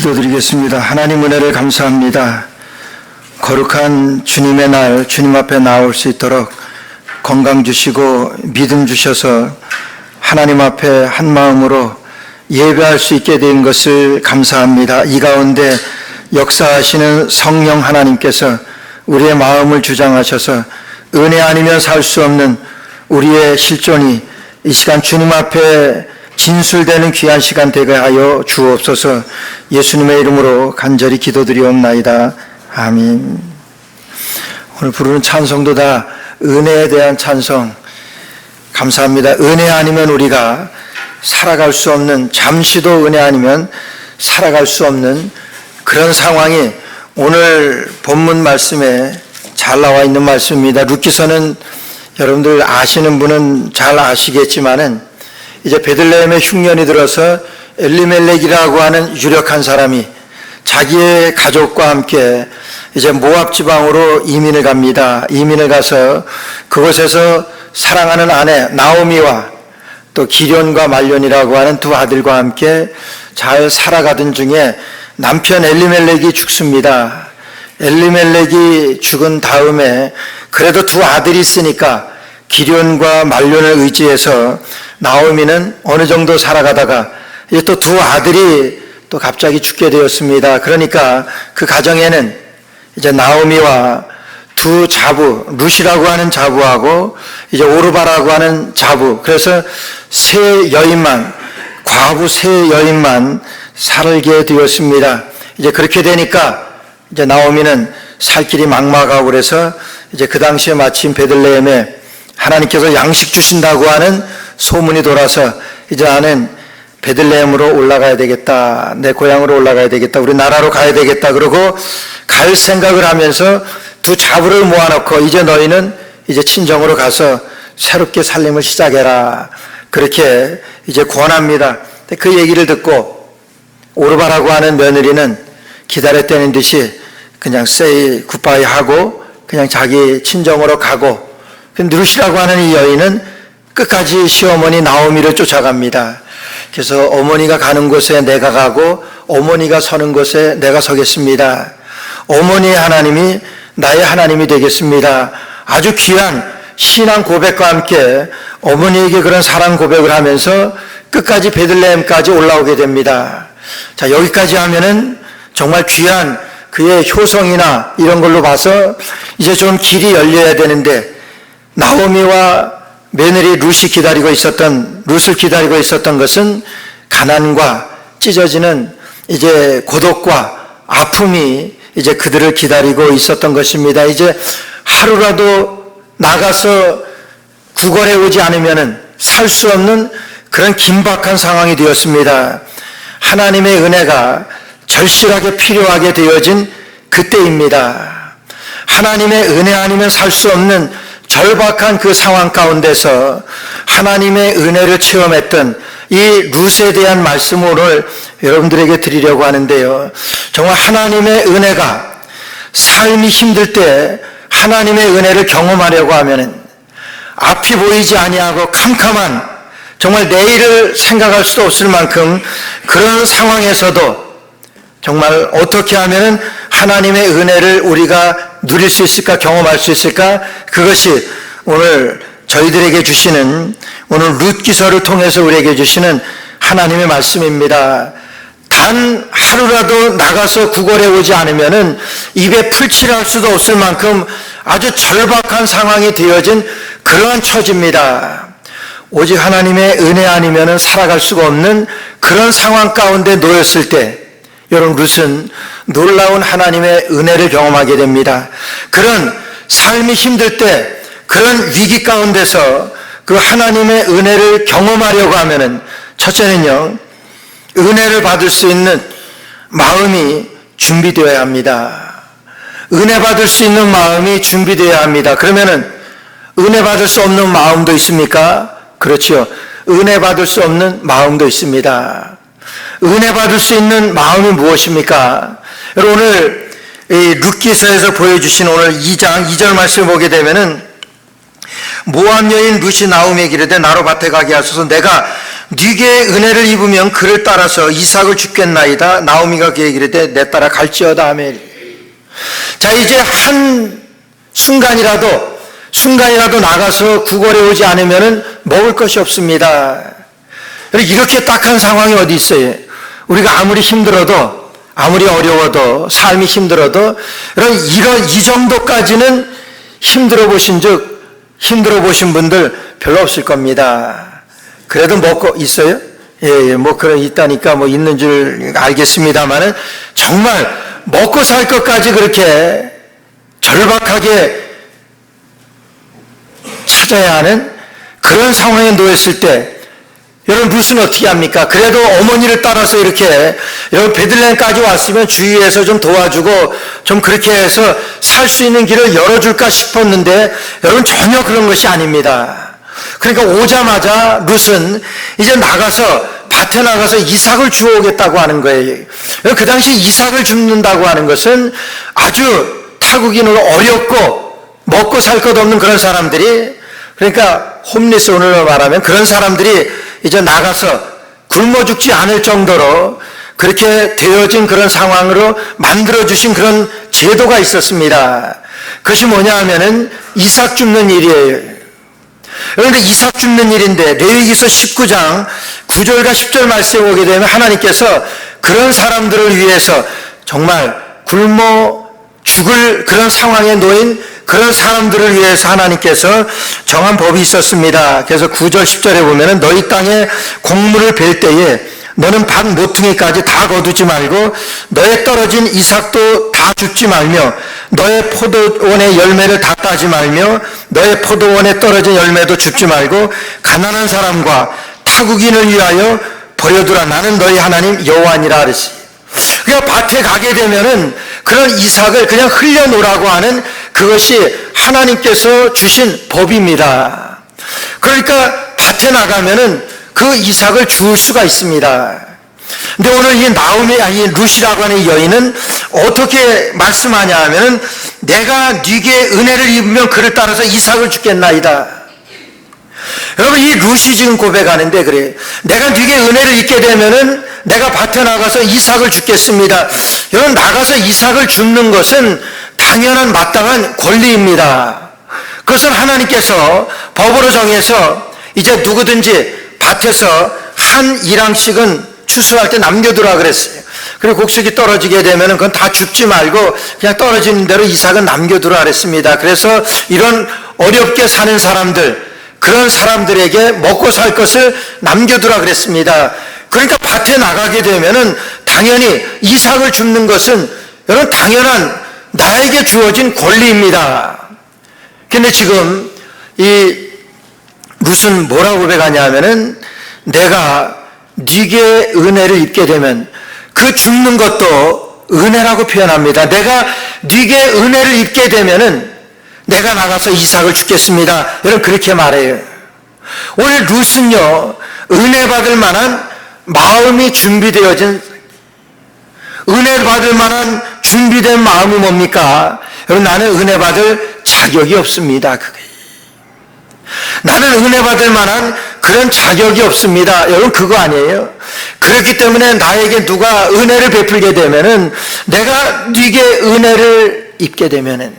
기도드리겠습니다. 하나님 은혜를 감사합니다. 거룩한 주님의 날, 주님 앞에 나올 수 있도록 건강 주시고 믿음 주셔서 하나님 앞에 한 마음으로 예배할 수 있게 된 것을 감사합니다. 이 가운데 역사하시는 성령 하나님께서 우리의 마음을 주장하셔서 은혜 아니면 살 수 없는 우리의 실존이 이 시간 주님 앞에 진술되는 귀한 시간 되게 하여 주옵소서. 예수님의 이름으로 간절히 기도드리옵나이다. 아멘. 오늘 부르는 찬송도 다 은혜에 대한 찬송 감사합니다. 은혜 아니면 우리가 살아갈 수 없는, 잠시도 은혜 아니면 살아갈 수 없는 그런 상황이 오늘 본문 말씀에 잘 나와 있는 말씀입니다. 룻기서는 여러분들 아시는 분은 잘 아시겠지만은 이제 베들레헴의 흉년이 들어서 엘리멜렉이라고 하는 유력한 사람이 자기의 가족과 함께 이제 모압 지방으로 이민을 갑니다. 이민을 가서 그곳에서 사랑하는 아내 나오미와 또 기련과 말련이라고 하는 두 아들과 함께 잘 살아가던 중에 남편 엘리멜렉이 죽습니다. 엘리멜렉이 죽은 다음에 그래도 두 아들이 있으니까 기련과 말련을 의지해서 나오미는 어느 정도 살아가다가 이제 또 두 아들이 또 갑자기 죽게 되었습니다. 그러니까 그 가정에는 이제 나오미와 두 자부, 룻이라고 하는 자부하고 이제 오르바라고 하는 자부, 그래서 세 여인만, 과부 세 여인만 살게 되었습니다. 이제 그렇게 되니까 이제 나오미는 살 길이 막막하고 그래서 이제 그 당시에 마침 베들레헴에 하나님께서 양식 주신다고 하는 소문이 돌아서 이제 나는 베들레헴으로 올라가야 되겠다. 내 고향으로 올라가야 되겠다. 우리 나라로 가야 되겠다. 그러고 갈 생각을 하면서 두 자부를 모아놓고 이제 너희는 이제 친정으로 가서 새롭게 살림을 시작해라. 그렇게 이제 권합니다. 그 얘기를 듣고 오르바라고 하는 며느리는 기다렸다는 듯이 그냥 say goodbye 하고 그냥 자기 친정으로 가고, 룻이라고 하는 이 여인은 끝까지 시어머니 나오미를 쫓아갑니다. 그래서 어머니가 가는 곳에 내가 가고 어머니가 서는 곳에 내가 서겠습니다. 어머니의 하나님이 나의 하나님이 되겠습니다. 아주 귀한 신앙 고백과 함께 어머니에게 그런 사랑 고백을 하면서 끝까지 베들레헴까지 올라오게 됩니다. 자, 여기까지 하면은 정말 귀한 그의 효성이나 이런 걸로 봐서 이제 좀 길이 열려야 되는데, 나오미와 며느리 룻을 기다리고 있었던 것은 가난과 찢어지는 이제 고독과 아픔이 이제 그들을 기다리고 있었던 것입니다. 이제 하루라도 나가서 구걸해 오지 않으면 살 수 없는 그런 긴박한 상황이 되었습니다. 하나님의 은혜가 절실하게 필요하게 되어진 그때입니다. 하나님의 은혜 아니면 살 수 없는 절박한 그 상황 가운데서 하나님의 은혜를 체험했던 이 룻에 대한 말씀을 오늘 여러분들에게 드리려고 하는데요. 정말 하나님의 은혜가 삶이 힘들 때 하나님의 은혜를 경험하려고 하면 앞이 보이지 아니하고 캄캄한, 정말 내일을 생각할 수도 없을 만큼 그런 상황에서도 정말 어떻게 하면 하나님의 은혜를 우리가 누릴 수 있을까, 경험할 수 있을까? 그것이 오늘 저희들에게 주시는, 오늘 룻기서를 통해서 우리에게 주시는 하나님의 말씀입니다. 단 하루라도 나가서 구걸해 오지 않으면 입에 풀칠할 수도 없을 만큼 아주 절박한 상황이 되어진 그러한 처지입니다. 오직 하나님의 은혜 아니면 살아갈 수가 없는 그런 상황 가운데 놓였을 때 여러분, 룻은 놀라운 하나님의 은혜를 경험하게 됩니다. 그런 삶이 힘들 때, 그런 위기 가운데서 그 하나님의 은혜를 경험하려고 하면은 첫째는요, 은혜를 받을 수 있는 마음이 준비되어야 합니다. 은혜 받을 수 있는 마음이 준비되어야 합니다. 그러면은 은혜 받을 수 없는 마음도 있습니까? 그렇죠. 은혜 받을 수 없는 마음도 있습니다. 은혜 받을 수 있는 마음이 무엇입니까? 여러분, 오늘 이 룻기서에서 보여주신 오늘 2장 2절 말씀을 보게 되면은 모압 여인 룻이 나오미에게 이르되 나로 밭에 가게 하소서. 내가 네게 은혜를 입으면 그를 따라서 이삭을 죽겠나이다. 나오미가 그에게 이르되 내 따라 갈지어다. 아멘. 자, 이제 한 순간이라도 나가서 구걸해 오지 않으면 먹을 것이 없습니다. 이렇게 딱한 상황이 어디 있어요? 우리가 아무리 힘들어도, 아무리 어려워도, 삶이 힘들어도 이 정도까지는 힘들어 보신 분들 별로 없을 겁니다. 그래도 먹고 있어요? 예, 그런 있다니까 있는 줄 알겠습니다만은 정말 먹고 살 것까지 그렇게 절박하게 찾아야 하는 그런 상황에 놓였을 때 여러분 룻은 어떻게 합니까? 그래도 어머니를 따라서 이렇게 여러분 베들레헴까지 왔으면 주위에서 좀 도와주고 좀 그렇게 해서 살 수 있는 길을 열어줄까 싶었는데 여러분 전혀 그런 것이 아닙니다. 그러니까 오자마자 룻은 이제 밭에 나가서 이삭을 주워오겠다고 하는 거예요. 그 당시 이삭을 줍는다고 하는 것은 아주 타국인으로 어렵고 먹고 살 것 없는 그런 사람들이, 그러니까 홈리스 오늘로 말하면 그런 사람들이 이제 나가서 굶어 죽지 않을 정도로 그렇게 되어진 그런 상황으로 만들어주신 그런 제도가 있었습니다. 그것이 뭐냐 하면은 이삭 줍는 일이에요. 그런데 이삭 줍는 일인데 레위기서 19장 9절과 10절 말씀에 보게 되면 하나님께서 그런 사람들을 위해서 정말 굶어 죽을 그런 상황에 놓인 그런 사람들을 위해서 하나님께서 정한 법이 있었습니다. 그래서 9절 10절에 보면은 너희 땅에 곡물을 벨 때에 너는 밭 모퉁이까지 다 거두지 말고 너의 떨어진 이삭도 다 줍지 말며 너의 포도원의 열매를 다 따지 말며 너의 포도원에 떨어진 열매도 줍지 말고 가난한 사람과 타국인을 위하여 버려두라. 나는 너희 하나님 여호와니라 그랬어요. 그러니까 밭에 가게 되면은 그런 이삭을 그냥 흘려놓으라고 하는 그것이 하나님께서 주신 법입니다. 그러니까 밭에 나가면은 그 이삭을 주울 수가 있습니다. 근데 오늘 이 룻이라고 하는 이 여인은 어떻게 말씀하냐 하면은 내가 네게 은혜를 입으면 그를 따라서 이삭을 주겠나이다. 여러분 이 룻이 지금 고백하는데 그래요. 내가 네게 은혜를 입게 되면은 내가 밭에 나가서 이삭을 주겠습니다. 여러분 나가서 이삭을 줍는 것은 당연한 마땅한 권리입니다. 그것은 하나님께서 법으로 정해서 이제 누구든지 밭에서 한 일항씩은 추수할 때 남겨두라 그랬어요. 그리고 곡식이 떨어지게 되면 그건 다 줍지 말고 그냥 떨어지는 대로 이삭은 남겨두라 그랬습니다. 그래서 이런 어렵게 사는 사람들, 그런 사람들에게 먹고 살 것을 남겨두라 그랬습니다. 그러니까 밭에 나가게 되면은 당연히 이삭을 줍는 것은 여러분 당연한 나에게 주어진 권리입니다. 근데 지금 이 룻은 뭐라고 고백하냐 하면은 내가 네게 은혜를 입게 되면 그 줍는 것도 은혜라고 표현합니다. 내가 네게 은혜를 입게 되면은 내가 나가서 이삭을 주겠습니다. 여러분 그렇게 말해요. 오늘 룻은요 은혜 받을 만한 마음이 준비되어진, 은혜 받을 만한 준비된 마음이 뭡니까? 여러분 나는 은혜 받을 자격이 없습니다. 나는 은혜 받을 만한 그런 자격이 없습니다. 여러분 그거 아니에요. 그렇기 때문에 나에게 누가 은혜를 베풀게 되면은 내가 네게 은혜를 입게 되면은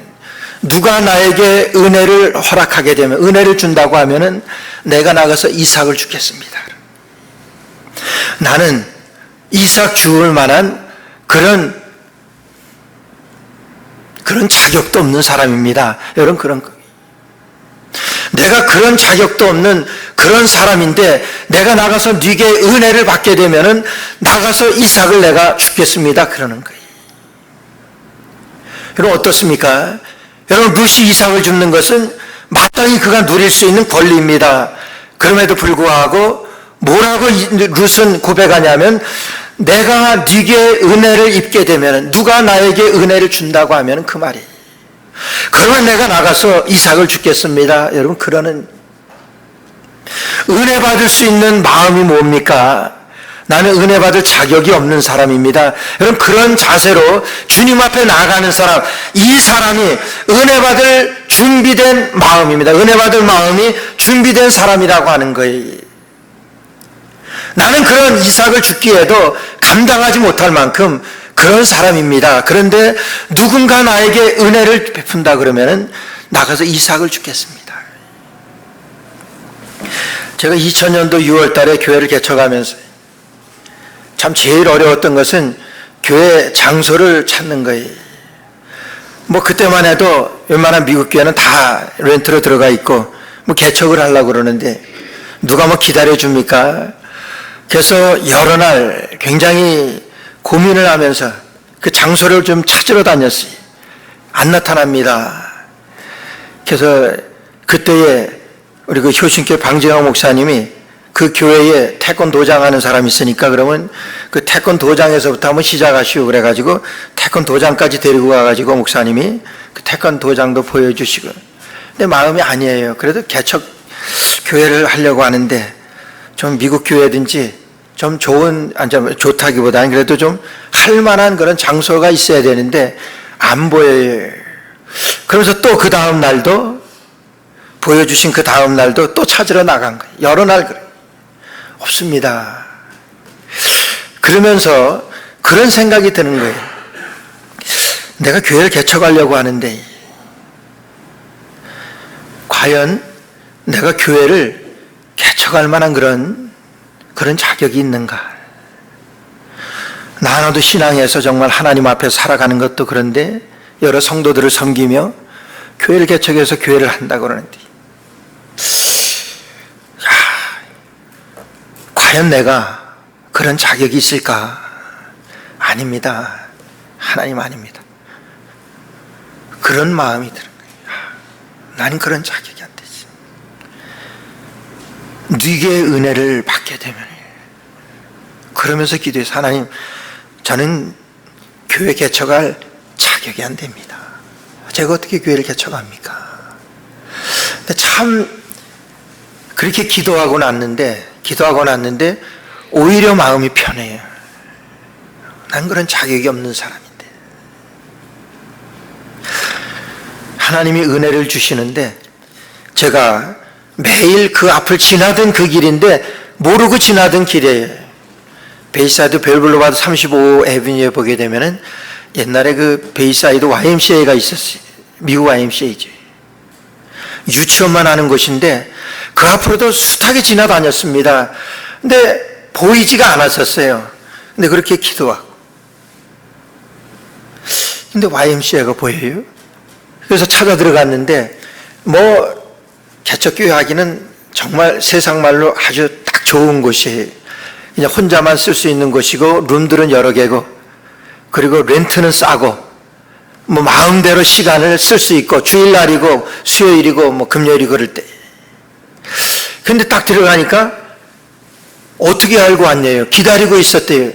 누가 나에게 은혜를 허락하게 되면 은혜를 준다고 하면은 내가 나가서 이삭을 주겠습니다. 나는 이삭 주울 만한 그런 자격도 없는 사람입니다. 여러분 그런 거. 내가 그런 자격도 없는 그런 사람인데 내가 나가서 네게 은혜를 받게 되면은 나가서 이삭을 내가 주겠습니다. 그러는 거예요. 여러분 어떻습니까? 여러분 룻이 이삭을 줍는 것은 마땅히 그가 누릴 수 있는 권리입니다. 그럼에도 불구하고 뭐라고 룻은 고백하냐면 내가 네게 은혜를 입게 되면 누가 나에게 은혜를 준다고 하면 그 말이에요. 그러면 내가 나가서 이삭을 주겠습니다. 여러분 그러는 은혜 받을 수 있는 마음이 뭡니까? 나는 은혜 받을 자격이 없는 사람입니다. 여러분 그런 자세로 주님 앞에 나아가는 사람, 이 사람이 은혜 받을 준비된 마음입니다. 은혜 받을 마음이 준비된 사람이라고 하는 거예요. 나는 그런 이삭을 죽기에도 감당하지 못할 만큼 그런 사람입니다. 그런데 누군가 나에게 은혜를 베푼다 그러면은 나가서 이삭을 죽겠습니다. 제가 2000년도 6월 달에 교회를 개척하면서 참 제일 어려웠던 것은 교회 장소를 찾는 거예요. 뭐 그때만 해도 웬만한 미국 교회는 다 렌트로 들어가 있고 뭐 개척을 하려고 그러는데 누가 뭐 기다려줍니까? 그래서 여러 날 굉장히 고민을 하면서 그 장소를 좀 찾으러 다녔어요. 안 나타납니다. 그래서 그때에 우리 그 효신교회 방재영 목사님이 그 교회에 태권도장 하는 사람이 있으니까 그러면 그 태권도장에서부터 한번 시작하시오 그래가지고 태권도장까지 데리고 가가지고 목사님이 그 태권도장도 보여주시고 근데 마음이 아니에요. 그래도 개척 교회를 하려고 하는데 좀 미국 교회든지 좀 좋은, 좋다기보다는 그래도 좀 할 만한 그런 장소가 있어야 되는데 안 보여요. 그러면서 또 그 다음 날도 보여주신 그 다음 날도 또 찾으러 나간 거예요. 여러 날 그래요. 없습니다. 그러면서 그런 생각이 드는 거예요. 내가 교회를 개척하려고 하는데 과연 내가 교회를 개척할 만한 그런 자격이 있는가? 나 하나도 신앙에서 정말 하나님 앞에 살아가는 것도 그런데 여러 성도들을 섬기며 교회를 개척해서 교회를 한다고 그러는데 과연 내가 그런 자격이 있을까? 아닙니다. 하나님 아닙니다. 그런 마음이 드는 거예요. 나는 그런 자격이 안 되지. 네게 은혜를 받게 되면 그러면서 기도해서 하나님 저는 교회 개척할 자격이 안 됩니다. 제가 어떻게 교회를 개척합니까? 근데 참 그렇게 기도하고 났는데 오히려 마음이 편해요. 난 그런 자격이 없는 사람인데 하나님이 은혜를 주시는데 제가 매일 그 앞을 지나던 그 길인데 모르고 지나던 길이에요. 베이사이드 벨블로바드 35 에비뉴에 보게 되면은 옛날에 그 베이사이드 YMCA가 있었어요. 미국 YMCA죠. 유치원만 하는 곳인데 그 앞으로도 숱하게 지나다녔습니다. 근데 보이지가 않았었어요. 근데 그렇게 기도하고. 근데 YMCA가 보여요. 그래서 찾아 들어갔는데 뭐 개척교회 하기는 정말 세상 말로 아주 딱 좋은 곳이에요. 그냥 혼자만 쓸 수 있는 곳이고 룸들은 여러 개고 그리고 렌트는 싸고 뭐 마음대로 시간을 쓸 수 있고 주일날이고 수요일이고 뭐 금요일이고 그럴 때 근데 딱 들어가니까 어떻게 알고 왔냐요? 기다리고 있었대요.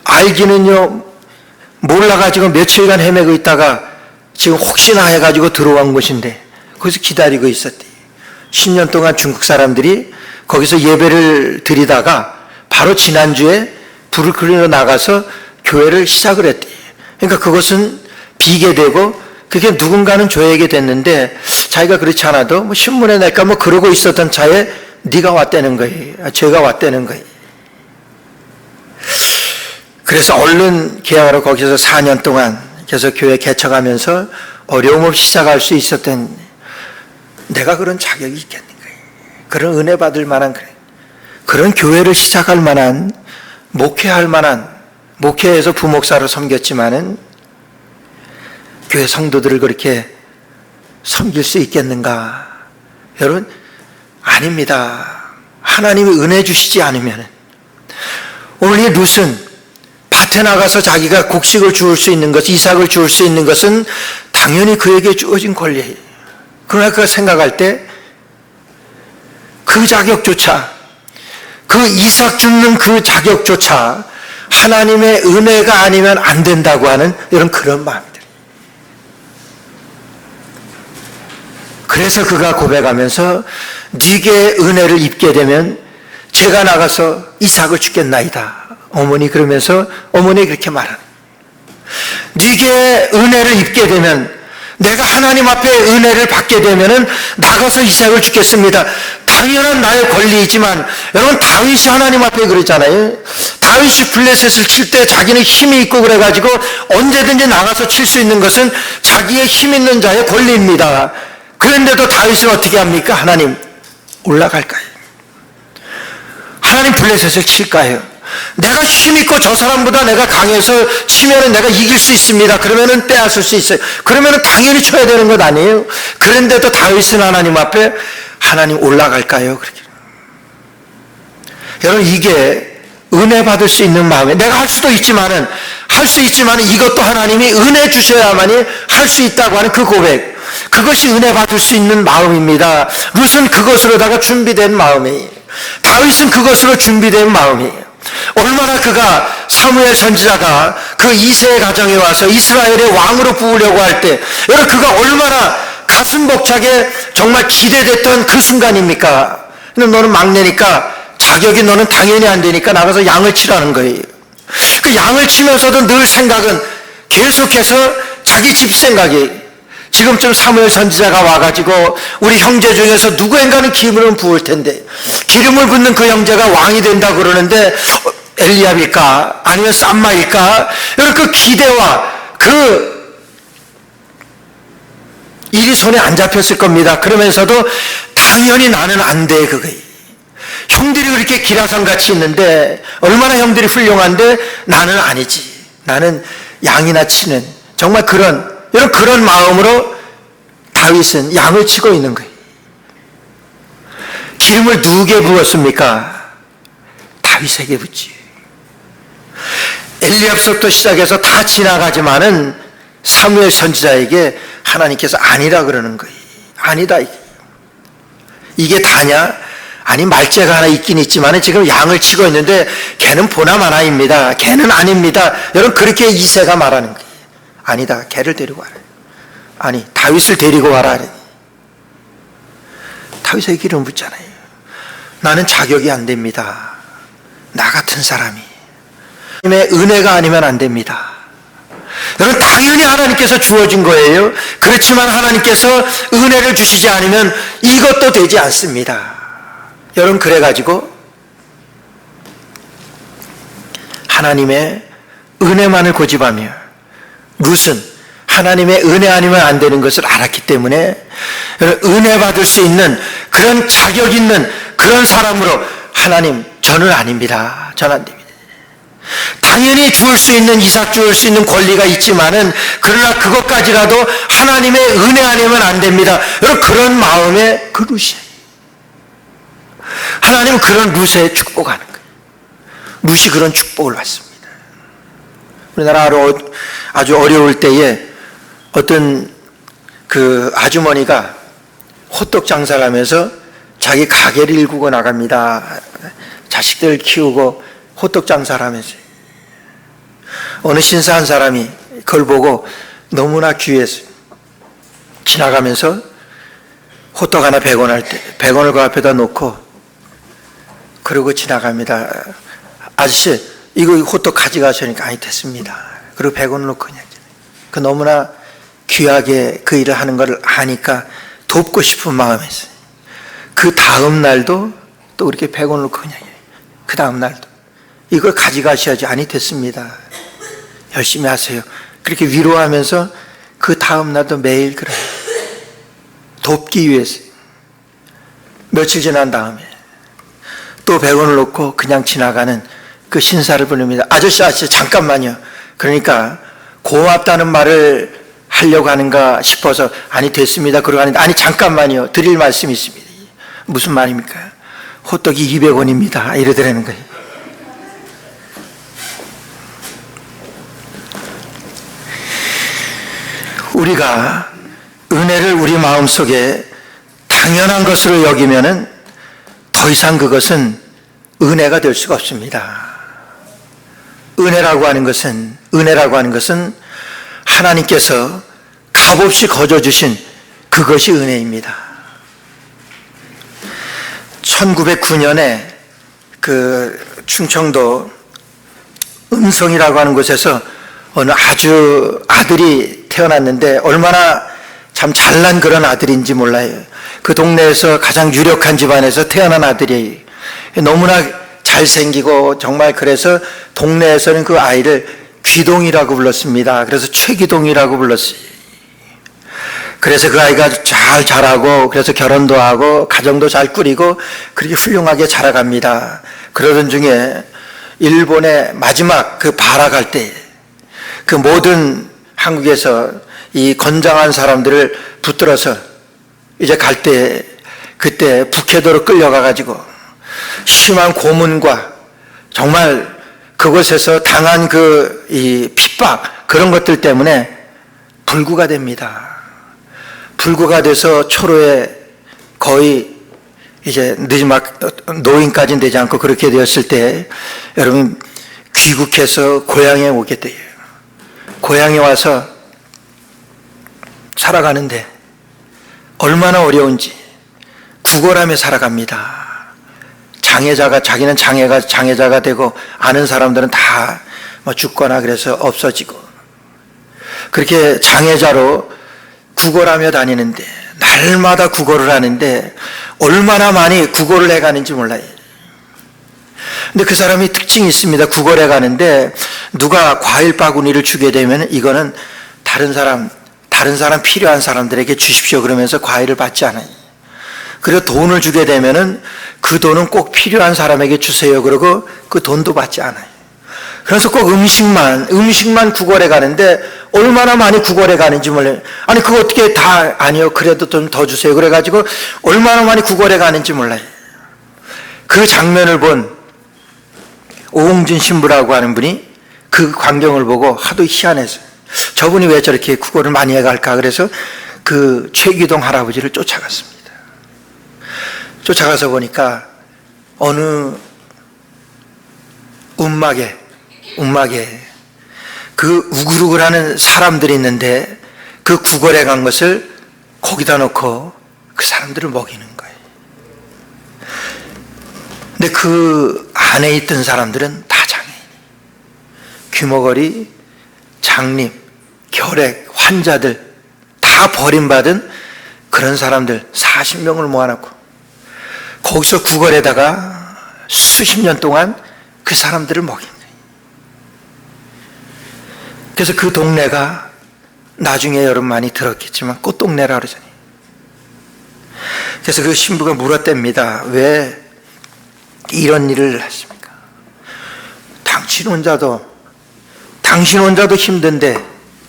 알기는요 몰라가지고 며칠간 헤매고 있다가 지금 혹시나 해가지고 들어온 곳인데 거기서 기다리고 있었대요. 10년 동안 중국 사람들이 거기서 예배를 드리다가 바로 지난주에 브루클린으로 나가서 교회를 시작을 했대요. 그러니까 그것은 비게 되고 그게 누군가는 조회게 됐는데 자기가 그렇지 않아도 뭐 신문에 낼까 뭐 그러고 있었던 차에 네가 왔다는 거예요. 제가 왔다는 거예요. 그래서 얼른 계약하러 거기서 4년 동안 계속 교회 개척하면서 어려움 없이 시작할 수 있었던 내가 그런 자격이 있겠는가? 그런 은혜 받을 만한 그런 교회를 시작할 만한 목회할 만한 목회에서 부목사로 섬겼지만은 교회 성도들을 그렇게 섬길 수 있겠는가? 여러분 아닙니다. 하나님이 은혜 주시지 않으면 오늘 이 룻은 밭에 나가서 자기가 곡식을 주울 수 있는 것, 이삭을 주울 수 있는 것은 당연히 그에게 주어진 권리예요. 그러나 그가 생각할 때 그 자격조차 그 이삭 줍는 그 자격조차 하나님의 은혜가 아니면 안 된다고 하는 이런 그런 마음이 들어요. 그래서 그가 고백하면서 네게 은혜를 입게 되면 제가 나가서 이삭을 주겠나이다. 어머니 그러면서 어머니 그렇게 말하는 네게 은혜를 입게 되면 내가 하나님 앞에 은혜를 받게 되면은 나가서 이삭을 주겠습니다. 당연한 나의 권리이지만 여러분 다윗이 하나님 앞에 그랬잖아요. 다윗이 블레셋을 칠 때 자기는 힘이 있고 그래가지고 언제든지 나가서 칠 수 있는 것은 자기의 힘 있는 자의 권리입니다. 그런데도 다윗은 어떻게 합니까? 하나님 올라갈까요? 하나님 블레셋을 칠까요? 내가 힘 있고 저 사람보다 내가 강해서 치면은 내가 이길 수 있습니다. 그러면은 빼앗을 수 있어요. 그러면은 당연히 쳐야 되는 것 아니에요? 그런데도 다윗은 하나님 앞에 하나님 올라갈까요? 그렇게. 여러분 이게 은혜 받을 수 있는 마음에 내가 할 수도 있지만은 이것도 하나님이 은혜 주셔야만이 할 수 있다고 하는 그 고백, 그것이 은혜 받을 수 있는 마음입니다. 룻은 그것으로다가 준비된 마음이에요. 다윗은 그것으로 준비된 마음이에요. 얼마나 그가 사무엘 선지자가 그 이새의 가정에 와서 이스라엘의 왕으로 부으려고 할 때 여러분 그가 얼마나 가슴 벅차게 정말 기대됐던 그 순간입니까? 근데 너는 막내니까 자격이 너는 당연히 안 되니까 나가서 양을 치라는 거예요. 그 양을 치면서도 늘 생각은 계속해서 자기 집 생각이, 지금쯤 사무엘 선지자가 와가지고 우리 형제 중에서 누구인가는 기름을 부을 텐데 기름을 붓는 그 형제가 왕이 된다 그러는데 엘리압일까 아니면 쌈마일까, 여러분 그 기대와 그 일이 손에 안 잡혔을 겁니다. 그러면서도 당연히 나는 안 돼, 그거예요. 형들이 그렇게 기라상같이 있는데 얼마나 형들이 훌륭한데 나는 아니지. 나는 양이나 치는 정말 여러분 그런 마음으로 다윗은 양을 치고 있는 거예요. 기름을 누구에게 부었습니까? 다윗에게 붓지. 엘리압서부터 시작해서 다 지나가지만은 사무엘 선지자에게 하나님께서 아니라 그러는 거예요. 아니다. 이게 다냐? 아니 말재가 하나 있긴 있지만 지금 양을 치고 있는데 걔는 보나마나입니다. 걔는 아닙니다. 여러분 그렇게 이새가 말하는 거예요. 아니다. 걔를 데리고 와라. 아니 다윗을 데리고 와라. 다윗에게 기름 붓잖아요. 나는 자격이 안 됩니다. 나 같은 사람이 하나님의 은혜가 아니면 안 됩니다. 여러분 당연히 하나님께서 주어진 거예요. 그렇지만 하나님께서 은혜를 주시지 않으면 이것도 되지 않습니다. 여러분 그래가지고 하나님의 은혜만을 고집하며 룻은 하나님의 은혜 아니면 안 되는 것을 알았기 때문에 은혜 받을 수 있는 그런 자격 있는 그런 사람으로 하나님 저는 아닙니다. 전 안 됩니다. 당연히 주을 수 있는 이삭 주을 수 있는 권리가 있지만은 그러나 그것까지라도 하나님의 은혜 아니면 안 됩니다. 여러분 그런 마음의 그 룻이에요. 하나님은 그런 룻에 축복하는 거예요. 룻이 그런 축복을 받습니다. 우리나라 아주 어려울 때에 어떤 그 아주머니가 호떡 장사를 하면서 자기 가게를 일구고 나갑니다. 자식들 키우고 호떡 장사를 하면서 어느 신사한 사람이 그걸 보고 너무나 귀해서 지나가면서 호떡 하나 100원 할 때 100원을 그 앞에다 놓고 그러고 지나갑니다. 아저씨 이거 호떡 가져가시니까 아니 됐습니다. 그리고 100원을 놓고 그냥 그 너무나 귀하게 그 일을 하는 걸 아니까 돕고 싶은 마음에서 그 다음 날도 또 그렇게 100원을 놓고 그냥 그 다음 날도 이걸 가져가셔야지. 아니 됐습니다. 열심히 하세요. 그렇게 위로하면서 그 다음 날도 매일 그래요. 돕기 위해서. 며칠 지난 다음에 또 100원을 놓고 그냥 지나가는 그 신사를 부릅니다. 아저씨 잠깐만요. 그러니까 고맙다는 말을 하려고 하는가 싶어서 아니 됐습니다. 그러고 하는데 아니 잠깐만요. 드릴 말씀이 있습니다. 무슨 말입니까? 호떡이 200원입니다. 이러더라는 거예요. 우리가 은혜를 우리 마음속에 당연한 것으로 여기면은 더 이상 그것은 은혜가 될 수가 없습니다. 은혜라고 하는 것은 하나님께서 값없이 거저 주신 그것이 은혜입니다. 1909년에 그 충청도 음성이라고 하는 곳에서 어느 아주 아들이 태어났는데 얼마나 참 잘난 그런 아들인지 몰라요. 그 동네에서 가장 유력한 집안에서 태어난 아들이에요. 너무나 잘생기고 정말 그래서 동네에서는 그 아이를 귀동이라고 불렀습니다. 그래서 최귀동이라고 불렀어요. 그래서 그 아이가 잘 자라고 그래서 결혼도 하고 가정도 잘 꾸리고 그렇게 훌륭하게 자라갑니다. 그러던 중에 일본의 마지막 그 발악할 때 그 모든 한국에서 이 건장한 사람들을 붙들어서 이제 갈 때 그때 북해도로 끌려가 가지고 심한 고문과 정말 그곳에서 당한 그 이 핍박 그런 것들 때문에 불구가 됩니다. 불구가 돼서 초로에 거의 이제 늦지막 노인까지는 되지 않고 그렇게 되었을 때 여러분 귀국해서 고향에 오게 돼요. 고향에 와서 살아가는데 얼마나 어려운지 구걸하며 살아갑니다. 장애자가 자기는 장애자가 되고 아는 사람들은 다 뭐 죽거나 그래서 없어지고 그렇게 장애자로 구걸하며 다니는데 날마다 구걸을 하는데 얼마나 많이 구걸을 해가는지 몰라요. 근데 그 사람이 특징이 있습니다. 구걸해 가는데 누가 과일 바구니를 주게 되면 이거는 다른 사람 필요한 사람들에게 주십시오 그러면서 과일을 받지 않아요. 그리고 돈을 주게 되면은 그 돈은 꼭 필요한 사람에게 주세요 그러고 그 돈도 받지 않아요. 그래서 꼭 음식만 구걸해 가는데 얼마나 많이 구걸해 가는지 몰라요. 아니 그거 어떻게 다 아니요 그래도 좀 더 주세요 그래가지고 얼마나 많이 구걸해 가는지 몰라요. 그 장면을 본 오홍준 신부라고 하는 분이 그 광경을 보고 하도 희한해서 저분이 왜 저렇게 구걸을 많이 해갈까 그래서 그 최기동 할아버지를 쫓아갔습니다. 쫓아가서 보니까 어느 움막에 그 우글우글하는 사람들이 있는데 그 구걸해 간 것을 거기다 놓고 그 사람들을 먹이는 거예요. 근데 그 안에 있던 사람들은 다 장애인, 귀머거리, 장님, 결핵, 환자들 다 버림받은 그런 사람들 40명을 모아놓고 거기서 구걸에다가 수십 년 동안 그 사람들을 먹인 거예요. 그래서 그 동네가 나중에 여러분 많이 들었겠지만 꽃동네라 그러잖아요. 그래서 그 신부가 물었답니다. 왜 이런 일을 하십니까? 당신 혼자도 힘든데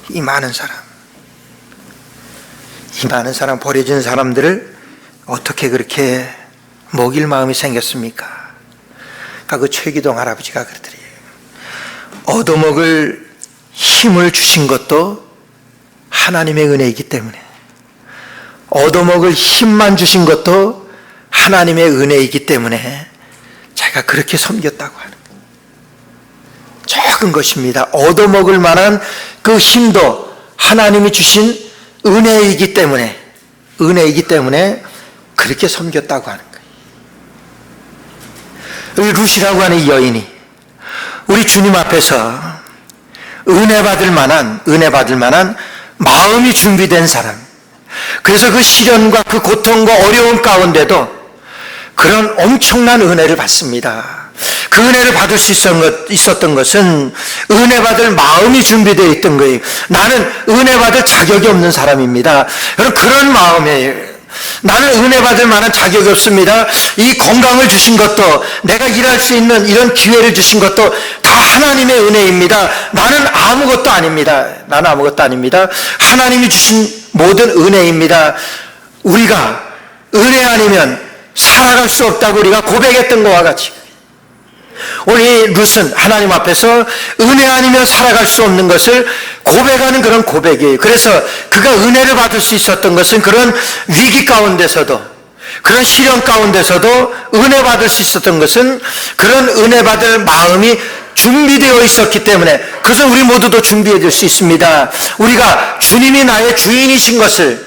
이 많은 사람 버려진 사람들을 어떻게 그렇게 먹일 마음이 생겼습니까? 그러니까 그 최기동 할아버지가 그러더래요. 얻어먹을 힘을 주신 것도 하나님의 은혜이기 때문에 얻어먹을 힘만 주신 것도 하나님의 은혜이기 때문에 제가 그렇게 섬겼다고 하는 거예요. 적은 것입니다. 얻어먹을 만한 그 힘도 하나님이 주신 은혜이기 때문에 그렇게 섬겼다고 하는 거예요. 루시라고 하는 이 여인이 우리 주님 앞에서 은혜 받을 만한 마음이 준비된 사람. 그래서 그 시련과 그 고통과 어려움 가운데도 그런 엄청난 은혜를 받습니다. 그 은혜를 받을 수 있었던 것은 은혜 받을 마음이 준비되어 있던 거예요. 나는 은혜 받을 자격이 없는 사람입니다. 여러분 그런 마음이에요. 나는 은혜 받을 만한 자격이 없습니다. 이 건강을 주신 것도 내가 일할 수 있는 이런 기회를 주신 것도 다 하나님의 은혜입니다. 나는 아무것도 아닙니다. 하나님이 주신 모든 은혜입니다. 우리가 은혜 아니면 살아갈 수 없다고 우리가 고백했던 것과 같이 오늘 이 룻은 하나님 앞에서 은혜 아니면 살아갈 수 없는 것을 고백하는 그런 고백이에요. 그래서 그가 은혜를 받을 수 있었던 것은 그런 위기 가운데서도 그런 시련 가운데서도 은혜 받을 수 있었던 것은 그런 은혜 받을 마음이 준비되어 있었기 때문에 그것은 우리 모두도 준비해 줄 수 있습니다. 우리가 주님이 나의 주인이신 것을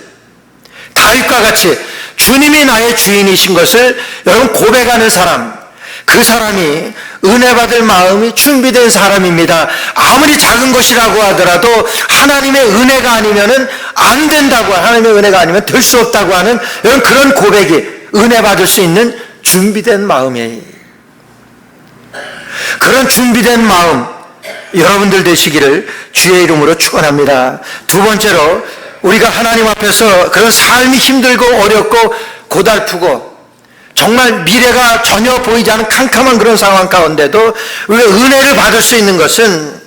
다윗과 같이 주님이 나의 주인이신 것을 여러분 고백하는 사람, 그 사람이 은혜 받을 마음이 준비된 사람입니다. 아무리 작은 것이라고 하더라도 하나님의 은혜가 아니면은 안 된다고, 하나님의 은혜가 아니면 될 수 없다고 하는 이런 그런 고백이 은혜 받을 수 있는 준비된 마음이에요. 그런 준비된 마음 여러분들 되시기를 주의 이름으로 축원합니다. 두 번째로, 우리가 하나님 앞에서 그런 삶이 힘들고 어렵고 고달프고 정말 미래가 전혀 보이지 않은 캄캄한 그런 상황 가운데도 우리가 은혜를 받을 수 있는 것은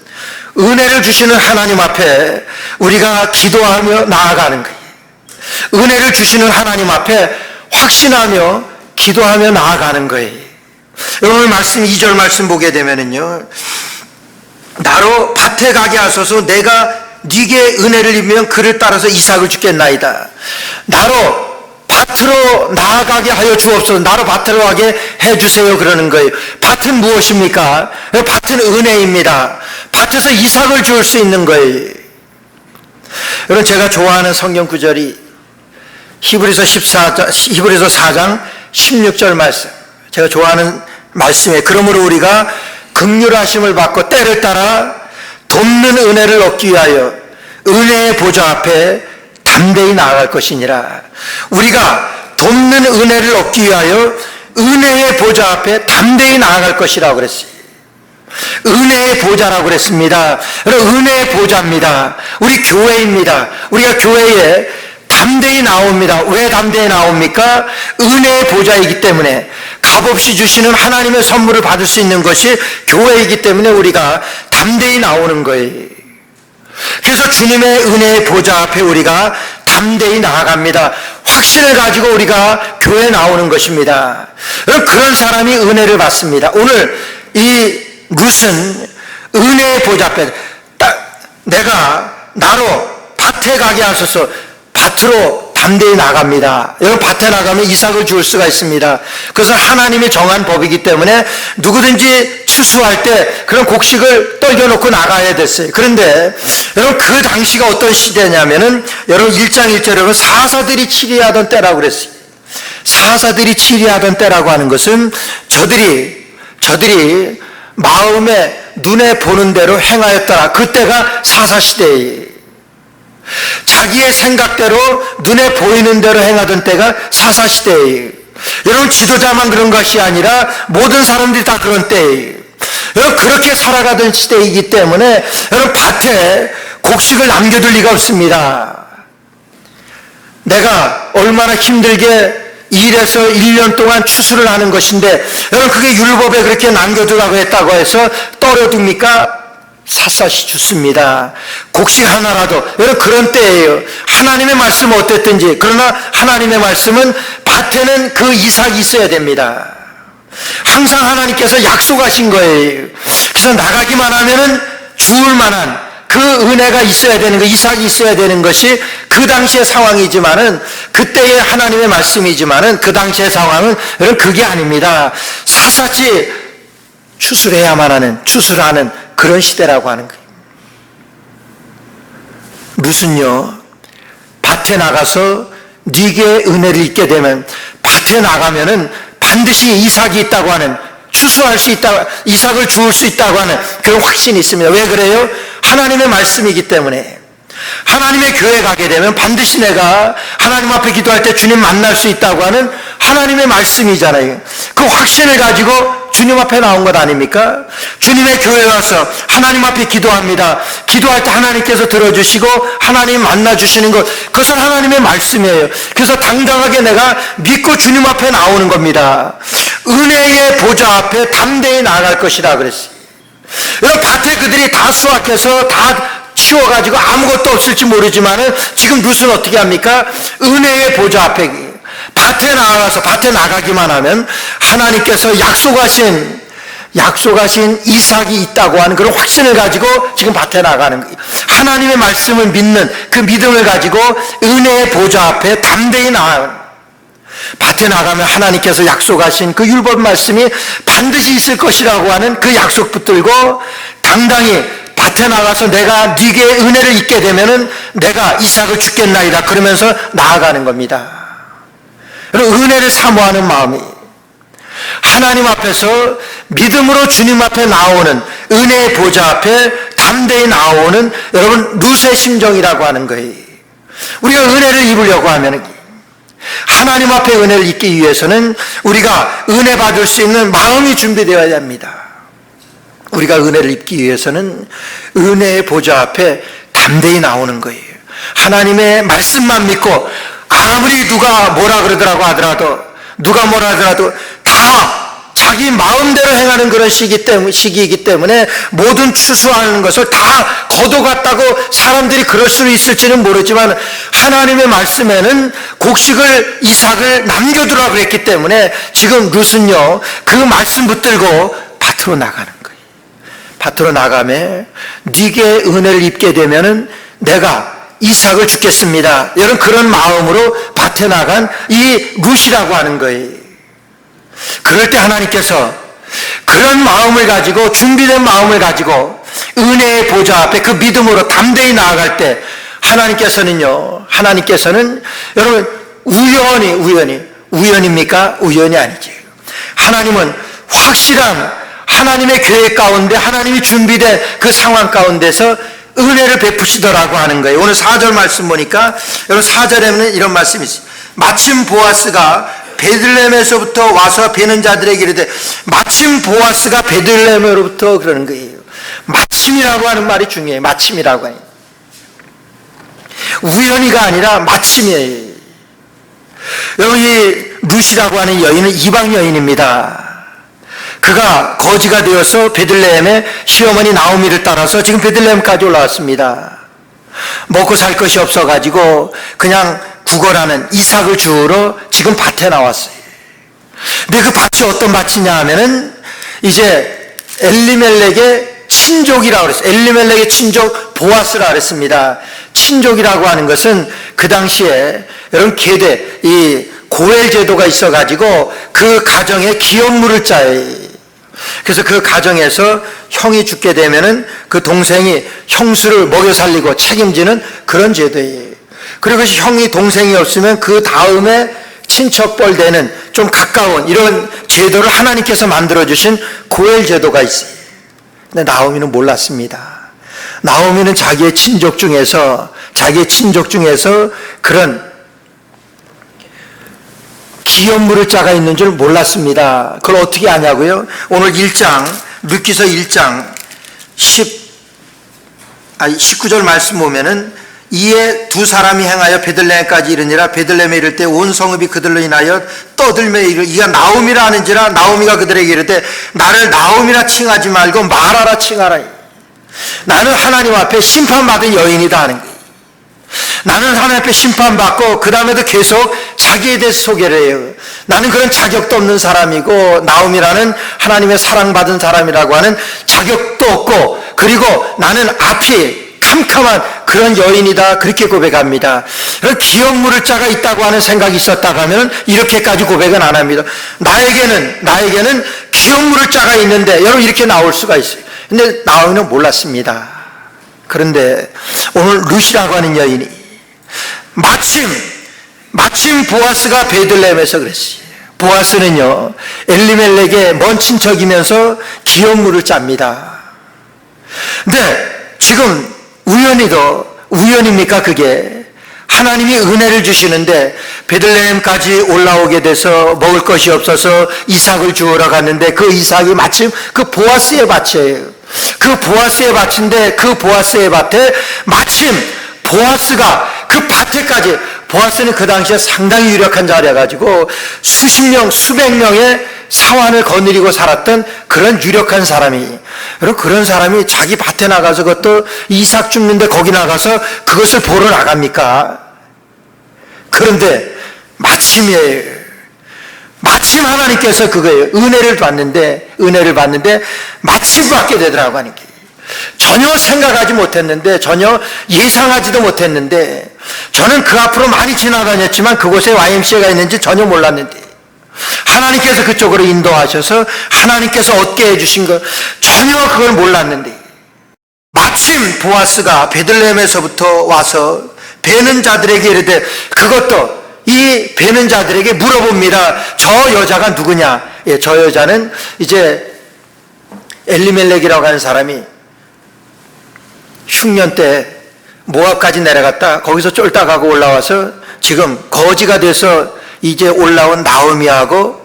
은혜를 주시는 하나님 앞에 우리가 기도하며 나아가는 거예요. 은혜를 주시는 하나님 앞에 확신하며 기도하며 나아가는 거예요. 오늘 말씀 2절 말씀 보게 되면은요, 나로 밭에 가게 하소서. 내가 네게 은혜를 입으면 그를 따라서 이삭을 주겠나이다. 나로 밭으로 나아가게 하여 주옵소서. 나로 밭으로 가게 해주세요. 그러는 거예요. 밭은 무엇입니까? 밭은 은혜입니다. 밭에서 이삭을 주울 수 있는 거예요. 여러분, 제가 좋아하는 성경 구절이 히브리서 4장 16절 말씀, 제가 좋아하는 말씀이에요. 그러므로 우리가 긍휼하심을 받고 때를 따라 돕는 은혜를 얻기 위하여 은혜의 보좌 앞에 담대히 나아갈 것이니라. 우리가 돕는 은혜를 얻기 위하여 은혜의 보좌 앞에 담대히 나아갈 것이라고 그랬어요. 은혜의 보좌라고 그랬습니다. 여러분, 은혜의 보좌입니다. 우리 교회입니다. 우리가 교회에 담대히 나옵니다. 왜 담대히 나옵니까? 은혜의 보좌이기 때문에, 값없이 주시는 하나님의 선물을 받을 수 있는 것이 교회이기 때문에 우리가 담대히 나오는 거예요. 그래서 주님의 은혜의 보좌 앞에 우리가 담대히 나아갑니다. 확신을 가지고 우리가 교회에 나오는 것입니다. 그런 사람이 은혜를 받습니다. 오늘 이 룻은 은혜의 보좌 앞에 내가 나로 밭에 가게 하소서. 밭으로 담대히 나갑니다. 여러분, 밭에 나가면 이삭을 주울 수가 있습니다. 그것은 하나님이 정한 법이기 때문에 누구든지 추수할 때 그런 곡식을 떨겨놓고 나가야 됐어요. 그런데 여러분, 그 당시가 어떤 시대냐면은, 여러분 1장 1절에 사사들이 치리하던 때라고 그랬어요. 사사들이 치리하던 때라고 하는 것은 저들이 마음에 눈에 보는 대로 행하였더라. 그때가 사사시대예요. 자기의 생각대로 눈에 보이는 대로 행하던 때가 사사시대예요. 여러분, 지도자만 그런 것이 아니라 모든 사람들이 다 그런 때예요. 여러분, 그렇게 살아가던 시대이기 때문에 여러분, 밭에 곡식을 남겨둘 리가 없습니다. 내가 얼마나 힘들게 일해서 1년 동안 추수를 하는 것인데, 여러분, 그게 율법에 그렇게 남겨두라고 했다고 해서 떨어둡니까? 샅샅이 죽습니다. 곡식 하나라도. 여러분, 그런 때예요. 하나님의 말씀은 어땠든지, 그러나 하나님의 말씀은 밭에는 그 이삭이 있어야 됩니다. 항상 하나님께서 약속하신 거예요. 그래서 나가기만 하면은 주울 만한 그 은혜가 있어야 되는 거, 이삭이 있어야 되는 것이 그 당시의 상황이지만은, 그때의 하나님의 말씀이지만은 그 당시의 상황은 여러분, 그게 아닙니다. 샅샅이 추수를 하는 그런 시대라고 하는 거예요. 룻은요, 밭에 나가서 네게 은혜를 입게 되면, 밭에 나가면은 반드시 이삭이 있다고 하는, 추수할 수 있다, 이삭을 주울 수 있다고 하는 그런 확신이 있습니다. 왜 그래요? 하나님의 말씀이기 때문에. 하나님의 교회에 가게 되면 반드시 내가 하나님 앞에 기도할 때 주님 만날 수 있다고 하는 하나님의 말씀이잖아요. 그 확신을 가지고 주님 앞에 나온 것 아닙니까? 주님의 교회에 와서 하나님 앞에 기도합니다. 기도할 때 하나님께서 들어주시고 하나님 만나주시는 것, 그것은 하나님의 말씀이에요. 그래서 당당하게 내가 믿고 주님 앞에 나오는 겁니다. 은혜의 보좌 앞에 담대히 나아갈 것이라 그랬어요. 여러분, 밭에 그들이 다 수확해서 다 치워가지고 아무것도 없을지 모르지만은, 지금 룻은 어떻게 합니까? 은혜의 보좌 앞에 밭에 나가서, 밭에 나가기만 하면 하나님께서 약속하신 이삭이 있다고 하는 그런 확신을 가지고 지금 밭에 나가는 거예요. 하나님의 말씀을 믿는 그 믿음을 가지고 은혜의 보좌 앞에 담대히 나아가는, 밭에 나가면 하나님께서 약속하신 그 율법 말씀이 반드시 있을 것이라고 하는 그 약속 붙들고 당당히 밭에 나가서 내가 네게 은혜를 입게 되면은 내가 이삭을 주겠나이다, 그러면서 나아가는 겁니다. 여러분, 은혜를 사모하는 마음이, 하나님 앞에서 믿음으로 주님 앞에 나오는, 은혜의 보좌 앞에 담대히 나오는 여러분 룻의 심정이라고 하는 거예요. 우리가 은혜를 입으려고 하면 하나님 앞에 은혜를 입기 위해서는 우리가 은혜 받을 수 있는 마음이 준비되어야 합니다. 우리가 은혜를 입기 위해서는 은혜의 보좌 앞에 담대히 나오는 거예요. 하나님의 말씀만 믿고 아무리 누가 뭐라 그러더라고 하더라도 누가 뭐라 하더라도 다 자기 마음대로 행하는 그런 시기이기 때문에 모든 추수하는 것을 다 거둬갔다고 사람들이 그럴 수 있을지는 모르지만 하나님의 말씀에는 곡식을 이삭을 남겨두라 그랬기 때문에 지금 룻은요 그 말씀 붙들고 밭으로 나가는 거예요. 밭으로 나가며 네게 은혜를 입게 되면은 내가 이삭을 주겠습니다. 여러분 그런 마음으로 밭에 나간 이 룻이라고 하는 거예요. 그럴 때 하나님께서 그런 마음을 가지고 준비된 마음을 가지고 은혜의 보좌 앞에 그 믿음으로 담대히 나아갈 때 하나님께서는 여러분 우연입니까? 우연이 아니지. 하나님은 확실한 하나님의 계획 가운데 하나님이 준비된 그 상황 가운데서 은혜를 베푸시더라고 하는 거예요. 오늘 4절 말씀 보니까 여러분 4절에는 이런 말씀이 있어요. 마침 보아스가 베들레헴에서부터 와서 베는 자들에게 이르되 마침 보아스가 베들레헴으로부터 그러는 거예요. 마침이라고 하는 말이 중요해요. 마침이라고 해요. 우연히가 아니라 마침이에요. 여러분 이 룻이라고 하는 여인은 이방 여인입니다. 그가 거지가 되어서 베들레헴에 시어머니 나오미를 따라서 지금 베들레헴까지 올라왔습니다. 먹고 살 것이 없어가지고 그냥 구걸하는 이삭을 주우러 지금 밭에 나왔어요. 근데 그 밭이 어떤 밭이냐 하면은 이제 엘리멜렉의 친족이라고 그랬어요. 엘리멜렉의 친족 보아스라고 그랬습니다. 친족이라고 하는 것은 그 당시에 여러분 계대 이 고엘 제도가 있어가지고 그 가정에 기업물을 짜요. 그래서 그 가정에서 형이 죽게 되면은 그 동생이 형수를 먹여 살리고 책임지는 그런 제도예요. 그리고 형이 동생이 없으면 그 다음에 친척뻘 되는 좀 가까운 이런 제도를 하나님께서 만들어주신 고엘 제도가 있어요. 근데 나오미는 몰랐습니다. 나오미는 자기의 친족 중에서 그런 기업물을 자가 있는 줄 몰랐습니다. 그걸 어떻게 아냐고요? 오늘 1장 룻기서 1장 19절 말씀 보면은 이에 두 사람이 행하여 베들레헴까지 이르니라. 베들레헴에 이를 때 온 성읍이 그들로 인하여 떠들며 이가 나오미라 하는지라. 나오미가 그들에게 이르되 나를 나오미라 칭하지 말고 마라라 칭하라. 나는 하나님 앞에 심판받은 여인이다 하는 거예요. 나는 하나님 앞에 심판받고 그 다음에도 계속 자기에 대해서 소개를 해요. 나는 그런 자격도 없는 사람이고 나오미라는 하나님의 사랑받은 사람이라고 하는 자격도 없고 그리고 나는 앞이 캄캄한 그런 여인이다 그렇게 고백합니다. 기업물을 자가 있다고 하는 생각이 있었다고 하면 이렇게까지 고백은 안 합니다. 나에게는 기업물을 자가 있는데 여러분 이렇게 나올 수가 있어요. 근데 나오미는 몰랐습니다. 그런데 오늘 룻이라고 하는 여인이 마침 보아스가 베들레헴에서 그랬어요. 보아스는요 엘리멜렉의 먼 친척이면서 기업물을 짭니다. 근데 지금 우연입니까 그게? 하나님이 은혜를 주시는데 베들레헴까지 올라오게 돼서 먹을 것이 없어서 이삭을 주우러 갔는데 그 이삭이 마침 그 보아스의 밭이에요. 그 보아스의 밭인데 그 보아스의 밭에 마침 보아스가 그 밭에까지 보아스는 그 당시에 상당히 유력한 자리여가지고 수백 명의 사환을 거느리고 살았던 그런 유력한 사람이 여러분 그런 사람이 자기 밭에 나가서 그것도 이삭 줍는데 거기 나가서 그것을 보러 나갑니까? 그런데 마침이에요. 마침 하나님께서 그거예요. 은혜를 받는데 마침 받게 되더라고 하는 게 전혀 생각하지 못했는데 전혀 예상하지도 못했는데 저는 그 앞으로 많이 지나다녔지만 그곳에 YMCA가 있는지 전혀 몰랐는데 하나님께서 그쪽으로 인도하셔서 하나님께서 얻게 해주신 것 전혀 그걸 몰랐는데 마침 보아스가 베들레헴에서부터 와서 베는 자들에게 이르되 그것도 이 베는 자들에게 물어봅니다. 저 여자가 누구냐? 예, 저 여자는 이제 엘리멜렉이라고 하는 사람이 흉년 때 모압까지 내려갔다 거기서 쫄딱 하고 올라와서 지금 거지가 돼서 이제 올라온 나오미하고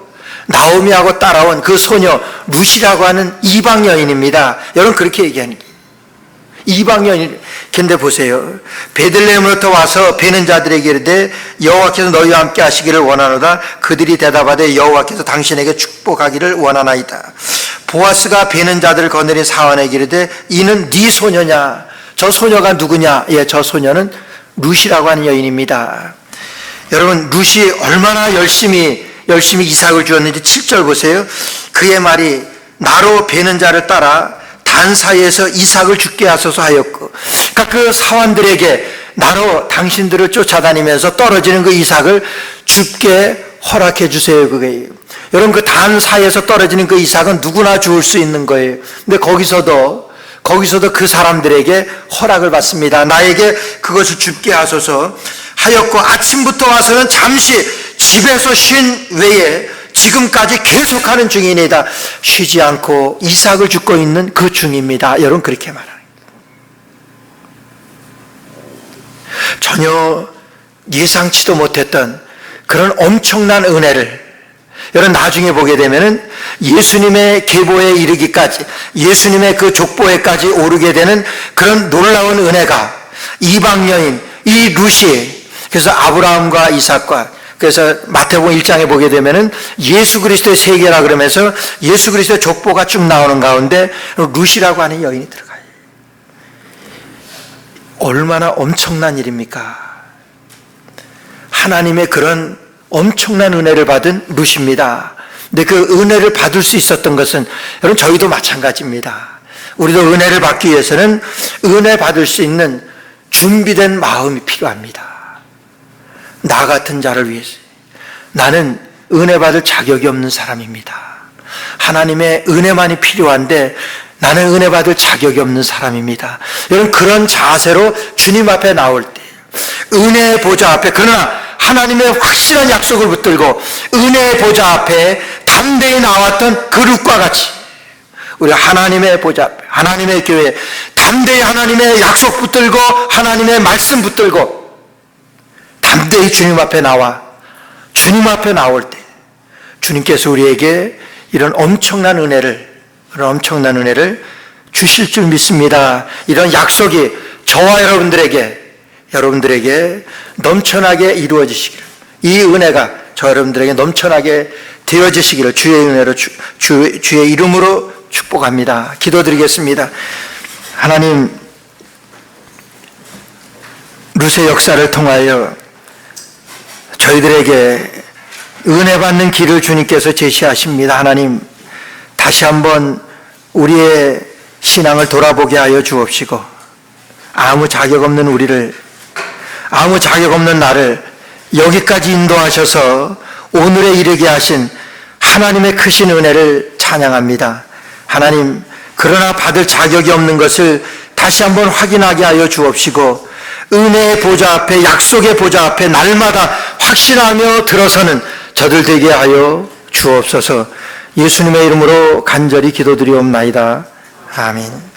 따라온 그 소녀 룻이라고 하는 이방 여인입니다. 여러분 그렇게 얘기하는 게 이방 여인. 근데 보세요. 베들레헴으로부터 와서 베는 자들에게 이르되 여호와께서 너희와 함께 하시기를 원하노다. 그들이 대답하되 여호와께서 당신에게 축복하기를 원하나이다. 보아스가 베는 자들을 거느린 사환에게 이르되 이는 네 소녀냐? 저 소녀가 누구냐? 예, 저 소녀는 룻이라고 하는 여인입니다. 여러분 룻이 얼마나 열심히 이삭을 주었는지 7절 보세요. 그의 말이 나로 베는 자를 따라 단 사이에서 이삭을 죽게 하소서 하였고, 그러니까 그 사환들에게 나로 당신들을 쫓아다니면서 떨어지는 그 이삭을 죽게 허락해 주세요. 그거예요. 여러분 그 단 사이에서 떨어지는 그 이삭은 누구나 죽을 수 있는 거예요. 근데 거기서도 그 사람들에게 허락을 받습니다. 나에게 그것을 죽게 하소서 하였고, 아침부터 와서는 잠시 집에서 쉰 외에 지금까지 계속하는 중이니다. 쉬지 않고 이삭을 죽고 있는 그 중입니다. 여러분 그렇게 말합니다. 전혀 예상치도 못했던 그런 엄청난 은혜를 여러분 나중에 보게 되면은 예수님의 계보에 이르기까지, 예수님의 그 족보에까지 오르게 되는 그런 놀라운 은혜가 이방 여인 이 룻이, 그래서 아브라함과 이삭과, 그래서 마태복음 1장에 보게 되면은 예수 그리스도의 세계라 그러면서 예수 그리스도의 족보가 쭉 나오는 가운데 룻이라고 하는 여인이 들어가요. 얼마나 엄청난 일입니까? 하나님의 그런 엄청난 은혜를 받은 룻입니다. 근데 그 은혜를 받을 수 있었던 것은 여러분 저희도 마찬가지입니다. 우리도 은혜를 받기 위해서는 은혜 받을 수 있는 준비된 마음이 필요합니다. 나 같은 자를 위해서. 나는 은혜 받을 자격이 없는 사람입니다. 하나님의 은혜만이 필요한데 나는 은혜 받을 자격이 없는 사람입니다. 여러분 그런 자세로 주님 앞에 나올 때, 은혜의 보좌 앞에, 그러나 하나님의 확실한 약속을 붙들고 은혜의 보좌 앞에 담대히 나왔던 그 룻과 같이 우리 하나님의 보좌 앞에, 하나님의 교회 담대히 하나님의 약속 붙들고 하나님의 말씀 붙들고 담대히 주님 앞에 나와 주님 앞에 나올 때 주님께서 우리에게 이런 엄청난 은혜를 주실 줄 믿습니다. 이런 약속이 저와 여러분들에게 넘쳐나게 이루어지시기를, 이 은혜가 저 여러분들에게 넘쳐나게 되어지시기를 주의 은혜로 주의 이름으로 축복합니다. 기도드리겠습니다. 하나님, 룻의 역사를 통하여 저희들에게 은혜 받는 길을 주님께서 제시하십니다. 하나님, 다시 한번 우리의 신앙을 돌아보게 하여 주옵시고, 아무 자격 없는 우리를, 아무 자격 없는 나를 여기까지 인도하셔서 오늘에 이르게 하신 하나님의 크신 은혜를 찬양합니다. 하나님, 그러나 받을 자격이 없는 것을 다시 한번 확인하게 하여 주옵시고, 은혜의 보좌 앞에, 약속의 보좌 앞에 날마다 확신하며 들어서는 저들 되게 하여 주옵소서. 예수님의 이름으로 간절히 기도드리옵나이다. 아멘.